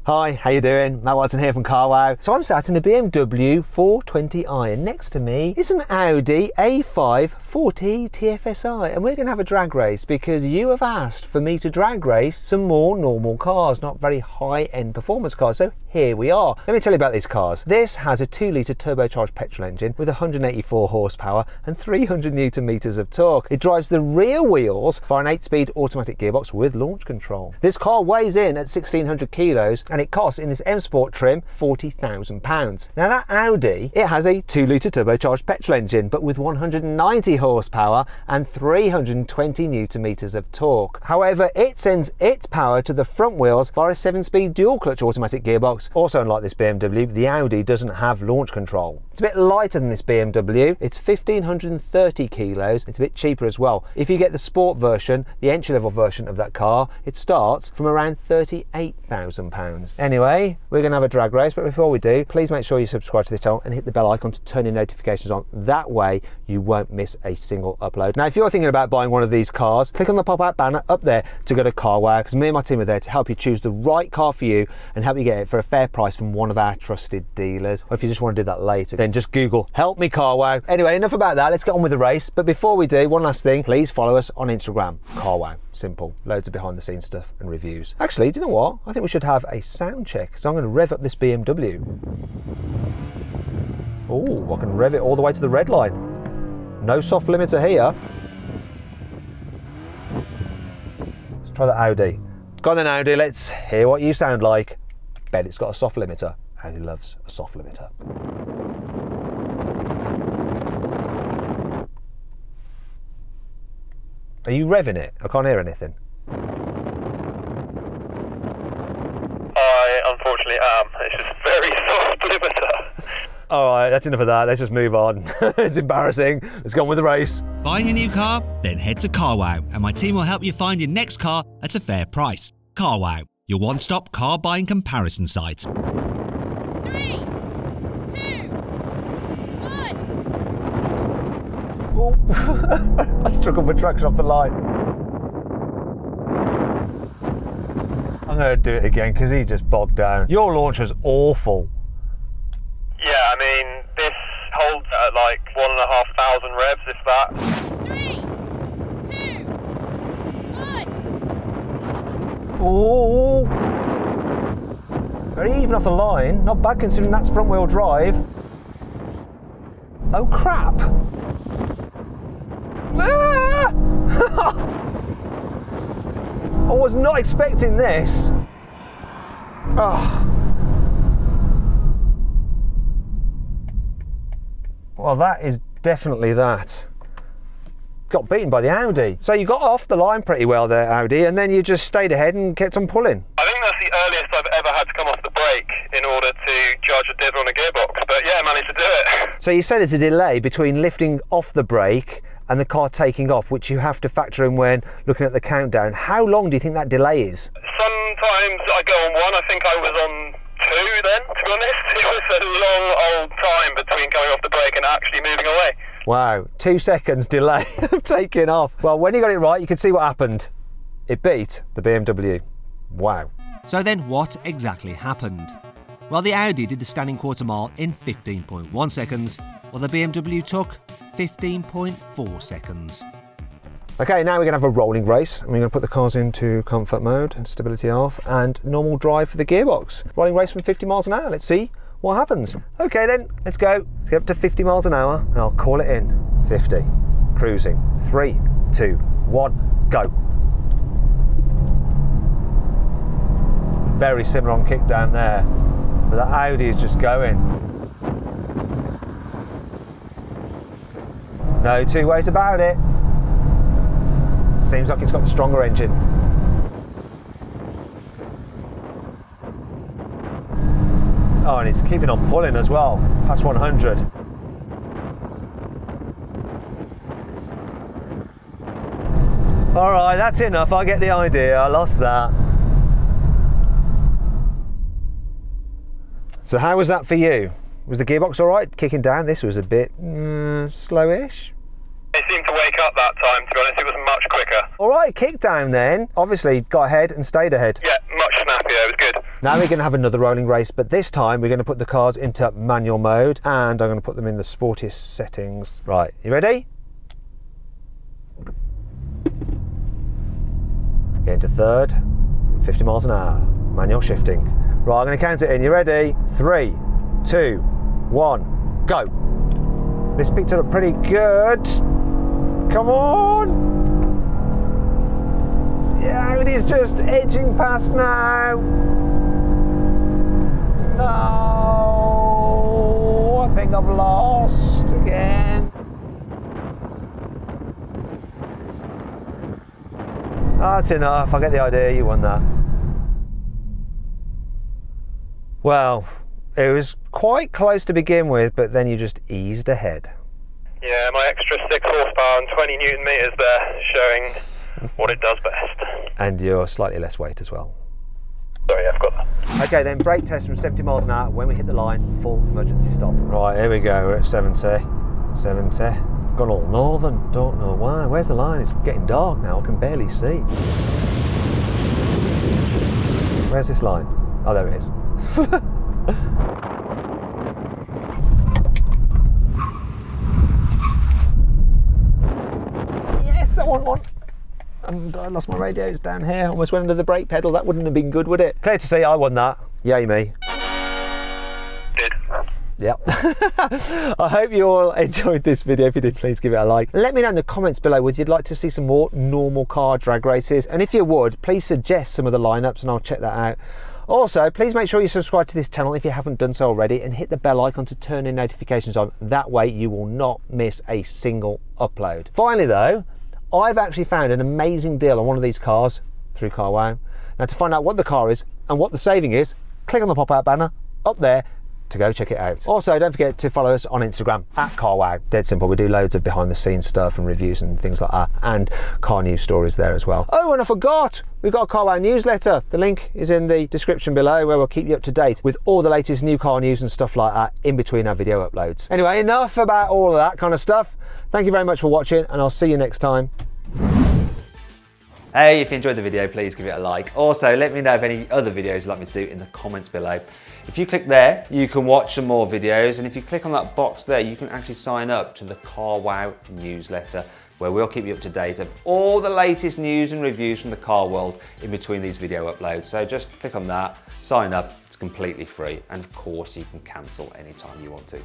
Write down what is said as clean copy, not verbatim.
Hi, how you doing? Matt Watson here from CarWow. So I'm sat in a BMW 420i and next to me is an Audi A5 40 TFSI, and we're going to have a drag race because you have asked for me to drag race some more normal cars, not very high-end performance cars, so here we are. Let me tell you about these cars. This has a 2-litre turbocharged petrol engine with 184 horsepower and 300 newton meters of torque. It drives the rear wheels via an 8-speed automatic gearbox with launch control. This car weighs in at 1,600 kilos and it costs in this M Sport trim £40,000. Now that Audi, it has a 2-litre turbocharged petrol engine but with 190 horsepower and 320 newton meters of torque. However, it sends its power to the front wheels via a 7-speed dual clutch automatic gearbox. Also, unlike this BMW, the Audi doesn't have launch control. It's a bit lighter than this BMW. It's 1,530 kilos. It's a bit cheaper as well. If you get the sport version, the entry-level version of that car, it starts from around £38,000. Anyway, we're going to have a drag race, but before we do, please make sure you subscribe to this channel and hit the bell icon to turn your notifications on. That way, you won't miss a single upload. Now, if you're thinking about buying one of these cars, click on the pop-out banner up there to go to CarWow, because me and my team are there to help you choose the right car for you and help you get it for a fair price from one of our trusted dealers. Or if you just want to do that later, then just Google "Help me CarWow." Anyway, enough about that. Let's get on with the race. But before we do, one last thing, please follow us on Instagram, CarWow. Simple. Loads of behind the scenes stuff and reviews. Actually, do you know what? I think we should have a sound check. So I'm going to rev up this BMW. Oh, I can rev it all the way to the red line. No soft limiter here. Let's try the Audi. Go on then, Audi, let's hear what you sound like. Bet it's got a soft limiter. Audi loves a soft limiter. Are you revving it? I can't hear anything. I unfortunately am. It's just very soft limiter. All right, that's enough of that. Let's just move on. It's embarrassing. Let's go on with the race. Buying a new car? Then head to CarWow and my team will help you find your next car at a fair price. CarWow, your one-stop car buying comparison site. 3, 2, 1. Oh, I struck up a traction off the line. I'm going to do it again because he just bogged down. Your launch was awful. Yeah, I mean, this holds at like 1,500 revs, if that. 3, 2, 1. Oh, very even off the line. Not bad considering that's front wheel drive. Oh crap. Ah! I was not expecting this. Oh. Well, that is definitely that. Got beaten by the Audi. So you got off the line pretty well there, Audi, and then you just stayed ahead and kept on pulling. I think that's the earliest I've ever had to come off the brake in order to charge a div on a gearbox, but yeah, I managed to do it. So you said there's a delay between lifting off the brake and the car taking off, which you have to factor in when looking at the countdown. How long do you think that delay is? Sometimes I go on 1, I think I was on 2 then, to be honest. It was a long old time between coming off the brake and actually moving away. Wow, 2 seconds delay of taking off. Well, when you got it right, you can see what happened. It beat the BMW. Wow. So then what exactly happened? Well, the Audi did the standing quarter mile in 15.1 seconds, while the BMW took 15.4 seconds. Okay, now we're going to have a rolling race, and we're going to put the cars into comfort mode and stability off and normal drive for the gearbox. Rolling race from 50 miles an hour. Let's see what happens. Okay then, let's go. Let's get up to 50 miles an hour and I'll call it in. 50. Cruising. 3, 2, 1, go. Very similar on kick down there, but the Audi is just going. No two ways about it. Seems like it's got the stronger engine. Oh, and it's keeping on pulling as well, past 100. All right, that's enough. I get the idea. I lost that. So how was that for you? Was the gearbox all right? Kicking down, this was a bit slowish. It seemed to wake up that time, to be honest. It was much quicker. All right, kick down then. Obviously got ahead and stayed ahead. Yeah, much snappier. It was good. Now we're going to have another rolling race, but this time we're going to put the cars into manual mode and I'm going to put them in the sportiest settings. Right, you ready? Get into third, 50 miles an hour, manual shifting. Right, I'm going to count it in. You ready? 3, 2, 1, go. This picked it up pretty good. Come on. Yeah, it is just edging past now. No, I think I've lost again. That's enough, I get the idea, you won that. Well, it was quite close to begin with, but then you just eased ahead. Yeah, my extra 6 horsepower and 20 newton meters there, showing what it does best. And you're slightly less weight as well. Sorry, I've got that. Okay then, brake test from 70 miles an hour. When we hit the line, full emergency stop. Right, here we go, we're at 70. Gone all northern, don't know why. Where's the line? It's getting dark now, I can barely see. Where's this line? Oh, there it is. Yes, I want one. And I lost my radios down here, almost went under the brake pedal. That wouldn't have been good, would it? Clear to see I won that. Yay me. Did. Yep. I hope you all enjoyed this video. If you did, please give it a like. Let me know in the comments below whether you'd like to see some more normal car drag races. And if you would, please suggest some of the lineups and I'll check that out. Also, please make sure you subscribe to this channel if you haven't done so already and hit the bell icon to turn in notifications on. That way you will not miss a single upload. Finally though, I've actually found an amazing deal on one of these cars through CarWow. Now to find out what the car is and what the saving is, click on the pop-out banner up there to go check it out. Also, don't forget to follow us on Instagram at carwow. Dead simple, we do loads of behind the scenes stuff and reviews and things like that, and car news stories there as well. Oh, and I forgot, we've got a CarWow newsletter. The link is in the description below, where we'll keep you up to date with all the latest new car news and stuff like that in between our video uploads. Anyway, enough about all of that kind of stuff. Thank you very much for watching and I'll see you next time. Hey, if you enjoyed the video, please give it a like. Also, let me know of any other videos you'd like me to do in the comments below. If you click there, you can watch some more videos, and if you click on that box there, you can actually sign up to the CarWow newsletter, where we'll keep you up to date of all the latest news and reviews from the car world in between these video uploads. So just click on that, sign up, it's completely free, and of course you can cancel anytime you want to.